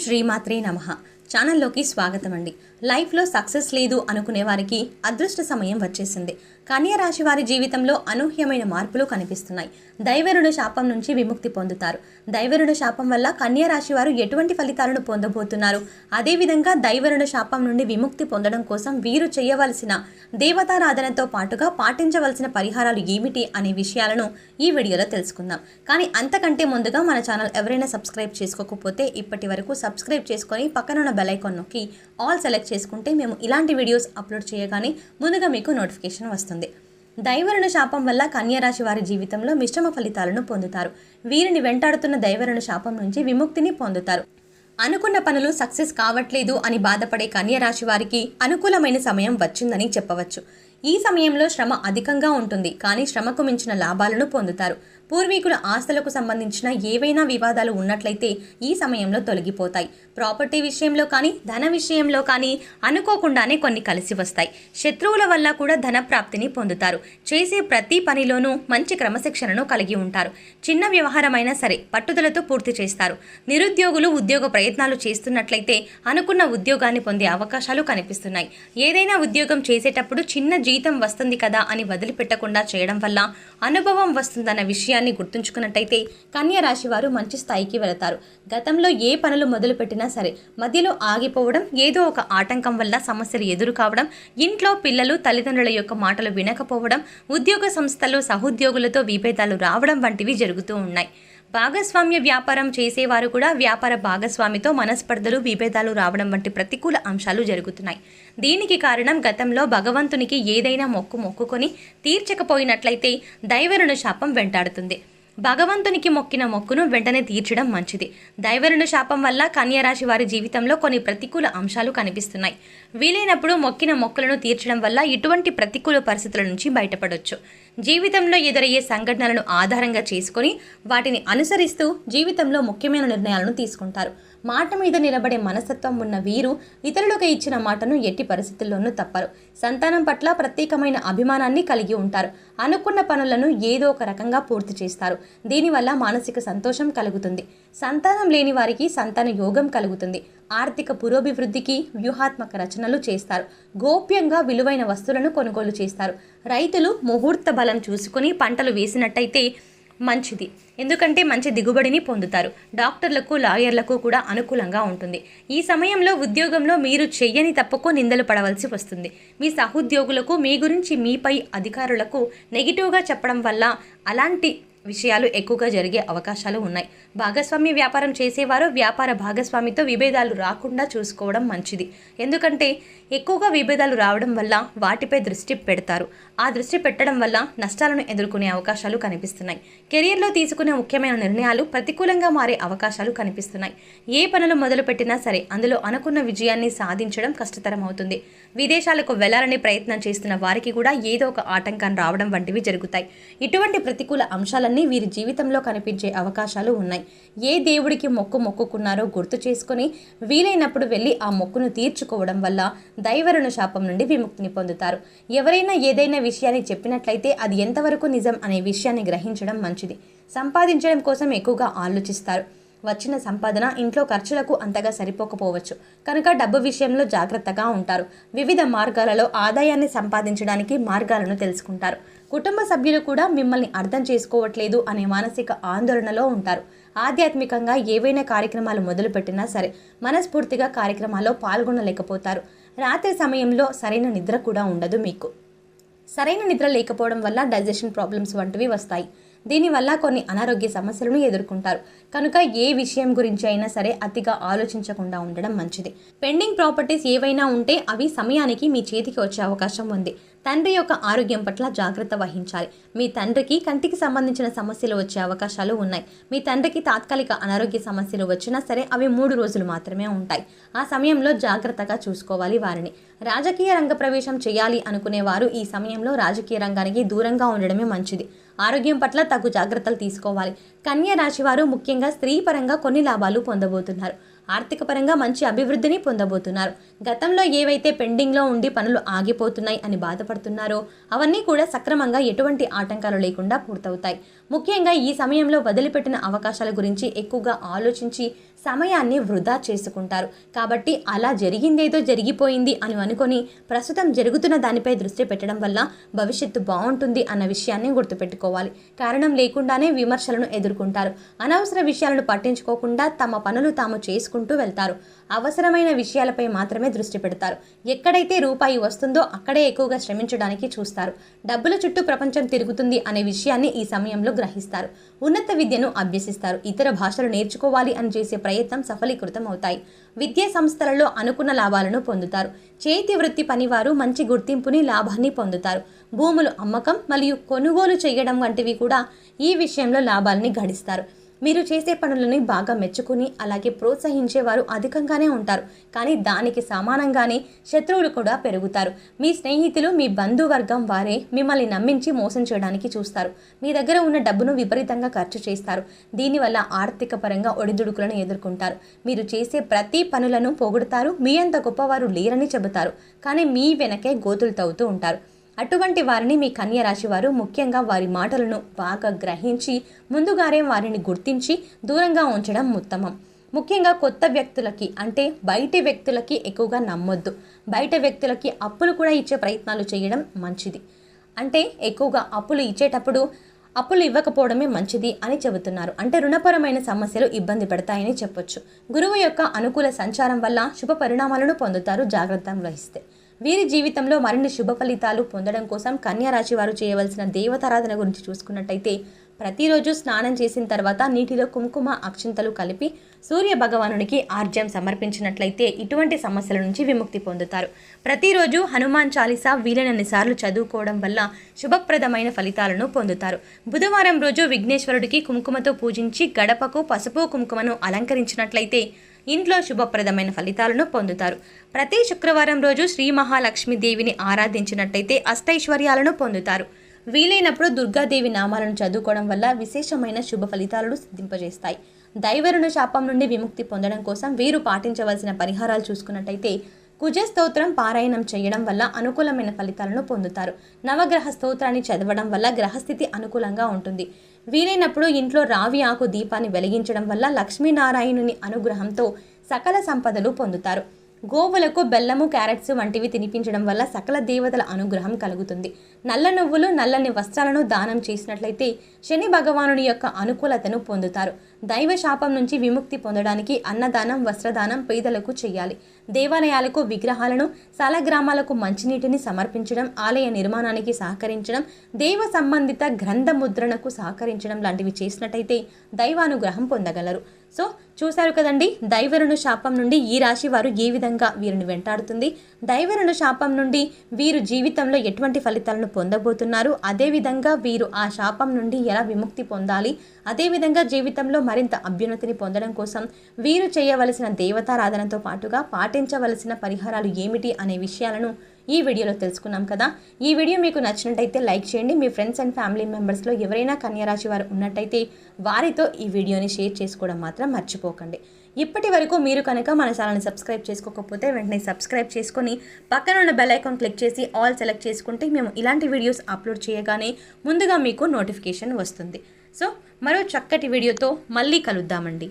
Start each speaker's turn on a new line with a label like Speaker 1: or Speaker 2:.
Speaker 1: శ్రీమాత్రే నమః. ఛానల్లోకి స్వాగతం అండి. లైఫ్లో సక్సెస్ లేదు అనుకునే వారికి అదృష్ట సమయం వచ్చేసింది. కన్యా రాశి వారి జీవితంలో అనూహ్యమైన మార్పులు కనిపిస్తున్నాయి. దైవరుడు శాపం నుంచి విముక్తి పొందుతారు. దైవరుడు శాపం వల్ల కన్యా రాశి వారు ఎటువంటి ఫలితాలను పొందబోతున్నారు, అదేవిధంగా దైవరుడు శాపం నుండి విముక్తి పొందడం కోసం వీరు చేయవలసిన దేవతారాధనతో పాటుగా పాటించవలసిన పరిహారాలు ఏమిటి అనే విషయాలను ఈ వీడియోలో తెలుసుకుందాం. కానీ అంతకంటే ముందుగా మన ఛానల్ ఎవరైనా సబ్స్క్రైబ్ చేసుకోకపోతే ఇప్పటి వరకు సబ్స్క్రైబ్ చేసుకొని పక్కనున్న బెల్ ఐకాన్ నొక్కి ఆల్ సెలెక్ట్ చేసుకుంటే మేము ఇలాంటి వీడియోస్ అప్లోడ్ చేయగానే ముందుగా మీకు నోటిఫికేషన్ వస్తుంది. దైవరుణ శాపం వల్ల కన్యా రాశి వారి జీవితంలో మిశ్రమ ఫలితాలను పొందుతారు. వీరిని వెంటాడుతున్న దైవరుణ శాపం నుంచి విముక్తిని పొందుతారు. అనుకున్న పనులు సక్సెస్ కావట్లేదు అని బాధపడే కన్యా రాశి వారికి అనుకూలమైన సమయం వచ్చిందని చెప్పవచ్చు. ఈ సమయంలో శ్రమ అధికంగా ఉంటుంది, కానీ శ్రమకు మించిన లాభాలను పొందుతారు. పూర్వీకుల ఆస్తులకు సంబంధించిన ఏవైనా వివాదాలు ఉన్నట్లయితే ఈ సమయంలో తొలగిపోతాయి. ప్రాపర్టీ విషయంలో కానీ ధన విషయంలో కానీ అనుకోకుండానే కొన్ని కలిసి వస్తాయి. శత్రువుల వల్ల కూడా ధన ప్రాప్తిని పొందుతారు. చేసే ప్రతి పనిలోనూ మంచి క్రమశిక్షణను కలిగి ఉంటారు. చిన్న వ్యవహారమైనా సరే పట్టుదలతో పూర్తి చేస్తారు. నిరుద్యోగులు ఉద్యోగ ప్రయత్నాలు చేస్తున్నట్లయితే అనుకున్న ఉద్యోగాన్ని పొందే అవకాశాలు కనిపిస్తున్నాయి. ఏదైనా ఉద్యోగం చేసేటప్పుడు చిన్న జీతం వస్తుంది కదా అని వదిలిపెట్టకుండా చేయడం వల్ల అనుభవం వస్తుందన్న విషయాన్ని గుర్తుంచుకున్నట్టయితే కన్యా రాశి వారు మంచి స్థాయికి వెళతారు. గతంలో ఏ పనులు మొదలుపెట్టినా సరే మధ్యలో ఆగిపోవడం, ఏదో ఒక ఆటంకం వల్ల సమస్యలు ఎదురు కావడం, ఇంట్లో పిల్లలు తల్లిదండ్రుల యొక్క మాటలు వినకపోవడం, ఉద్యోగ సంస్థల్లో సహోద్యోగులతో విభేదాలు రావడం వంటివి జరుగుతూ ఉన్నాయి. భాగస్వామ్య వ్యాపారం చేసేవారు కూడా వ్యాపార భాగస్వామితో మనస్పర్ధలు, విభేదాలు రావడం వంటి ప్రతికూల అంశాలు జరుగుతున్నాయి. దీనికి కారణం గతంలో భగవంతునికి ఏదైనా మొక్కుకొని తీర్చకపోయినట్లయితే దైవరుణ శాపం వెంటాడుతుంది. భగవంతునికి మొక్కిన మొక్కును వెంటనే తీర్చడం మంచిది. దైవరుణ శాపం వల్ల కన్యా రాశి వారి జీవితంలో కొన్ని ప్రతికూల అంశాలు కనిపిస్తున్నాయి. వీలైనప్పుడు మొక్కిన మొక్కులను తీర్చడం వల్ల ఇటువంటి ప్రతికూల పరిస్థితుల నుంచి బయటపడవచ్చు. జీవితంలో ఎదురయ్యే సంఘటనలను ఆధారంగా చేసుకొని వాటిని అనుసరిస్తూ జీవితంలో ముఖ్యమైన నిర్ణయాలను తీసుకుంటారు. మాట మీద నిలబడే మనస్తత్వం ఉన్న వీరు ఇతరులకు ఇచ్చిన మాటను ఎట్టి పరిస్థితుల్లోనూ తప్పరు. సంతానం పట్ల ప్రత్యేకమైన అభిమానాన్ని కలిగి ఉంటారు. అనుకున్న పనులను ఏదో ఒక రకంగా పూర్తి చేస్తారు. దీనివల్ల మానసిక సంతోషం కలుగుతుంది. సంతానం లేని వారికి సంతాన యోగం కలుగుతుంది. ఆర్థిక పురోభివృద్ధికి వ్యూహాత్మక రచనలు చేస్తారు. గోప్యంగా విలువైన వస్తువులను కొనుగోలు చేస్తారు. రైతులు ముహూర్త బలం చూసుకుని పంటలు వేసినట్టయితే మంచిది, ఎందుకంటే మంచి దిగుబడిని పొందుతారు. డాక్టర్లకు, లాయర్లకు కూడా అనుకూలంగా ఉంటుంది. ఈ సమయంలో ఉద్యోగంలో మీరు చెయ్యని తప్పుకు నిందలు పడవలసి వస్తుంది. మీ సహోద్యోగులకు మీ గురించి మీపై అధికారులకు నెగిటివ్గా చెప్పడం వల్ల అలాంటి విషయాలు ఎక్కువగా జరిగే అవకాశాలు ఉన్నాయి. భాగస్వామ్య వ్యాపారం చేసేవారు వ్యాపార భాగస్వామితో విభేదాలు రాకుండా చూసుకోవడం మంచిది, ఎందుకంటే ఎక్కువగా విభేదాలు రావడం వల్ల వాటిపై దృష్టి పెడతారు. ఆ దృష్టి పెట్టడం వల్ల నష్టాలను ఎదుర్కొనే అవకాశాలు కనిపిస్తున్నాయి. కెరియర్లో తీసుకునే ముఖ్యమైన నిర్ణయాలు ప్రతికూలంగా మారే అవకాశాలు కనిపిస్తున్నాయి. ఏ పనులు మొదలుపెట్టినా సరే అందులో అనుకున్న విజయాన్ని సాధించడం కష్టతరం అవుతుంది. విదేశాలకు వెళ్లాలని ప్రయత్నం చేస్తున్న వారికి కూడా ఏదో ఒక ఆటంకం రావడం వంటివి జరుగుతాయి. ఇటువంటి ప్రతికూల అంశాలన్నీ వీరి జీవితంలో కనిపించే అవకాశాలు ఉన్నాయి. ఏ దేవుడికి మొక్కుకున్నారో గుర్తు చేసుకుని వీలైనప్పుడు వెళ్ళి ఆ మొక్కును తీర్చుకోవడం వల్ల దైవరుణ శాపం నుండి విముక్తిని పొందుతారు. ఎవరైనా ఏదైనా విషయాన్ని చెప్పినట్లయితే అది ఎంతవరకు నిజం అనే విషయాన్ని గ్రహించడం మంచిది. సంపాదించడం కోసం ఎక్కువగా ఆలోచిస్తారు. వచ్చిన సంపాదన ఇంట్లో ఖర్చులకు అంతగా సరిపోకపోవచ్చు కనుక డబ్బు విషయంలో జాగ్రత్తగా ఉంటారు. వివిధ మార్గాలలో ఆదాయాన్ని సంపాదించడానికి మార్గాలను తెలుసుకుంటారు. కుటుంబ సభ్యులు కూడా మిమ్మల్ని అర్థం చేసుకోవట్లేదు అనే మానసిక ఆందోళనలో ఉంటారు. ఆధ్యాత్మికంగా ఏవైనా కార్యక్రమాలు మొదలుపెట్టినా సరే మనస్ఫూర్తిగా కార్యక్రమాల్లో పాల్గొనలేకపోతారు. రాత్రి సమయంలో సరైన నిద్ర కూడా ఉండదు. మీకు సరైన నిద్ర లేకపోవడం వల్ల డైజెషన్ ప్రాబ్లమ్స్ వంటివి వస్తాయి. దీనివల్ల కొన్ని అనారోగ్య సమస్యలను ఎదుర్కొంటారు. కనుక ఏ విషయం గురించి అయినా సరే అతిగా ఆలోచించకుండా ఉండడం మంచిది. పెండింగ్ ప్రాపర్టీస్ ఏవైనా ఉంటే అవి సమయానికి మీ చేతికి వచ్చే అవకాశం ఉంది. తండ్రి యొక్క ఆరోగ్యం పట్ల జాగ్రత్త వహించాలి. మీ తండ్రికి కంటికి సంబంధించిన సమస్యలు వచ్చే అవకాశాలు ఉన్నాయి. మీ తండ్రికి తాత్కాలిక అనారోగ్య సమస్యలు వచ్చినా సరే అవి 3 రోజులు మాత్రమే ఉంటాయి. ఆ సమయంలో జాగ్రత్తగా చూసుకోవాలి వారిని. రాజకీయ రంగ ప్రవేశం చేయాలి అనుకునే వారు ఈ సమయంలో రాజకీయ రంగానికి దూరంగా ఉండడమే మంచిది. ఆరోగ్యం పట్ల తగు జాగ్రత్తలు తీసుకోవాలి. కన్యా రాశి వారు ముఖ్యంగా స్త్రీ పరంగా కొన్ని లాభాలు పొందబోతున్నారు. ఆర్థిక పరంగా మంచి అభివృద్ధిని పొందబోతున్నారు. గతంలో ఏవైతే పెండింగ్లో ఉండి పనులు ఆగిపోతున్నాయి అని బాధపడుతున్నారో అవన్నీ కూడా సక్రమంగా ఎటువంటి ఆటంకాలు లేకుండా పూర్తవుతాయి. ముఖ్యంగా ఈ సమయంలో వదిలిపెట్టిన అవకాశాల గురించి ఎక్కువగా ఆలోచించి సమయాన్ని వృధా చేసుకుంటారు. కాబట్టి అలా జరిగిందేదో జరిగిపోయింది అని అనుకొని ప్రస్తుతం జరుగుతున్న దానిపై దృష్టి పెట్టడం వల్ల భవిష్యత్తు బాగుంటుంది అన్న విషయాన్ని గుర్తుపెట్టుకోవాలి. కారణం లేకుండానే విమర్శలను ఎదుర్కొంటారు. అనవసర విషయాలను పట్టించుకోకుండా తమ పనులు తాము చేసుకుంటూ వెళ్తారు. అవసరమైన విషయాలపై మాత్రమే దృష్టి పెడతారు. ఎక్కడైతే రూపాయి వస్తుందో అక్కడే ఎక్కువగా శ్రమించడానికి చూస్తారు. డబ్బుల చుట్టూ ప్రపంచం తిరుగుతుంది అనే విషయాన్ని ఈ సమయంలో గ్రహిస్తారు. ఉన్నత విద్యను అభ్యసిస్తారు. ఇతర భాషలు నేర్చుకోవాలి అని చేసే ప్రయత్నం సఫలీకృతం అవుతాయి. విద్యా సంస్థలలో అనుకున్న లాభాలను పొందుతారు. చేతి వృత్తి పనివారు మంచి గుర్తింపుని, లాభాన్ని పొందుతారు. భూములు అమ్మకం మరియు కొనుగోలు చేయడం వంటివి కూడా ఈ విషయంలో లాభాలని గడిస్తారు. మీరు చేసే పనులని బాగా మెచ్చుకుని అలాగే ప్రోత్సహించేవారు అధికంగానే ఉంటారు. కానీ దానికి సమానంగానే శత్రువులు కూడా పెరుగుతారు. మీ స్నేహితులు, మీ బంధువర్గం వారే మిమ్మల్ని నమ్మించి మోసం చేయడానికి చూస్తారు. మీ దగ్గర ఉన్న డబ్బును విపరీతంగా ఖర్చు చేస్తారు. దీనివల్ల ఆర్థిక పరంగా ఒడిదుడుకులను ఎదుర్కొంటారు. మీరు చేసే ప్రతి పనులను పొగుడుతారు. మీ అంత గొప్పవారు లేరని చెబుతారు. కానీ మీ వెనకే గోతులు తవ్వుతూ ఉంటారు. అటువంటి వారిని మీ కన్య రాశి వారు ముఖ్యంగా వారి మాటలను బాగా గ్రహించి ముందుగానే వారిని గుర్తించి దూరంగా ఉంచడం ఉత్తమం. ముఖ్యంగా కొత్త వ్యక్తులకి అంటే బయటి వ్యక్తులకి ఎక్కువగా నమ్మొద్దు. బయట వ్యక్తులకి అప్పులు కూడా ఇచ్చే ప్రయత్నాలు చేయడం మంచిది. అంటే ఎక్కువగా అప్పులు ఇచ్చేటప్పుడు అప్పులు ఇవ్వకపోవడమే మంచిది అని చెబుతున్నారు. అంటే రుణపరమైన సమస్యలు ఇబ్బంది పెడతాయని చెప్పొచ్చు. గురువు యొక్క అనుకూల సంచారం వల్ల శుభ పరిణామాలను పొందుతారు జాగ్రత్త వహిస్తే. వీరి జీవితంలో మరిన్ని శుభ ఫలితాలు పొందడం కోసం కన్యా రాశి వారు చేయవలసిన దేవతారాధన గురించి చూసుకున్నట్టయితే ప్రతిరోజు స్నానం చేసిన తర్వాత నీటిలో కుంకుమ అక్షింతలు కలిపి సూర్య భగవానునికి ఆర్జ్యం సమర్పించినట్లయితే ఇటువంటి సమస్యల నుంచి విముక్తి పొందుతారు. ప్రతిరోజు హనుమాన్ చాలీసా వీలైనన్ని సార్లు చదువుకోవడం వల్ల శుభప్రదమైన ఫలితాలను పొందుతారు. బుధవారం రోజు విఘ్నేశ్వరుడికి కుంకుమతో పూజించి గడపకు పసుపు కుంకుమను అలంకరించినట్లయితే ఇంట్లో శుభప్రదమైన ఫలితాలను పొందుతారు. ప్రతి శుక్రవారం రోజు శ్రీ మహాలక్ష్మీదేవిని ఆరాధించినట్టయితే అష్టైశ్వర్యాలను పొందుతారు. వీలైనప్పుడు దుర్గాదేవి నామాలను చదువుకోవడం వల్ల విశేషమైన శుభ ఫలితాలను సిద్ధింపజేస్తాయి. దైవరుణ శాపం నుండి విముక్తి పొందడం కోసం వీరు పాటించవలసిన పరిహారాలు చూసుకున్నట్టయితే కుజ స్తోత్రం పారాయణం చేయడం వల్ల అనుకూలమైన ఫలితాలను పొందుతారు. నవగ్రహ స్తోత్రాన్ని చదవడం వల్ల గ్రహస్థితి అనుకూలంగా ఉంటుంది. వీలైనప్పుడు ఇంట్లో రావి ఆకు దీపాన్ని వెలిగించడం వల్ల లక్ష్మీనారాయణుని అనుగ్రహంతో సకల సంపదలు పొందుతారు. గోవులకు బెల్లము, క్యారెట్స్ వంటివి తినిపించడం వల్ల సకల దేవతల అనుగ్రహం కలుగుతుంది. నల్ల నువ్వులు, నల్లని వస్త్రాలను దానం చేసినట్లయితే శని భగవానుని యొక్క అనుకూలతను పొందుతారు. దైవ శాపం నుంచి విముక్తి పొందడానికి అన్నదానం, వస్త్రదానం పేదలకు చేయాలి. దేవాలయాలకు విగ్రహాలను, సాలగ్రామాలకు మంచినీటిని సమర్పించడం, ఆలయ నిర్మాణానికి సహకరించడం, దేవ సంబంధిత గ్రంథ ముద్రణకు సహకరించడం లాంటివి చేసినట్టయితే దైవానుగ్రహం పొందగలరు. సో చూశారు కదండి, దైవరుణ శాపం నుండి ఈ రాశి వారు ఏ విధంగా వీరిని వెంటాడుతుంది, దైవరుణ శాపం నుండి వీరు జీవితంలో ఎటువంటి ఫలితాలను పొందబోతున్నారు, అదేవిధంగా వీరు ఆ శాపం నుండి ఎలా విముక్తి పొందాలి, అదేవిధంగా జీవితంలో మరింత అభ్యున్నతిని పొందడం కోసం వీరు చేయవలసిన దేవతారాధనతో పాటుగా పాటించవలసిన పరిహారాలు ఏమిటి అనే విషయాలను ఈ వీడియోలో తెలుసుకున్నాం కదా. ఈ వీడియో మీకు నచ్చినట్టయితే లైక్ చేయండి. మీ ఫ్రెండ్స్ అండ్ ఫ్యామిలీ మెంబర్స్లో ఎవరైనా కన్యా రాశి వారు ఉన్నట్టయితే వారితో ఈ వీడియోని షేర్ చేసుకోవడం మాత్రం మర్చిపోకండి. ఇప్పటి వరకు మీరు కనుక మన ఛానల్ని సబ్స్క్రైబ్ చేసుకోకపోతే వెంటనే సబ్స్క్రైబ్ చేసుకొని పక్కన ఉన్న బెల్ ఐకాన్ క్లిక్ చేసి ఆల్ సెలెక్ట్ చేసుకుంటే మేము ఇలాంటి వీడియోస్ అప్లోడ్ చేయగానే ముందుగా మీకు నోటిఫికేషన్ వస్తుంది. సో మరో చక్కటి వీడియోతో మళ్ళీ కలుద్దామండి.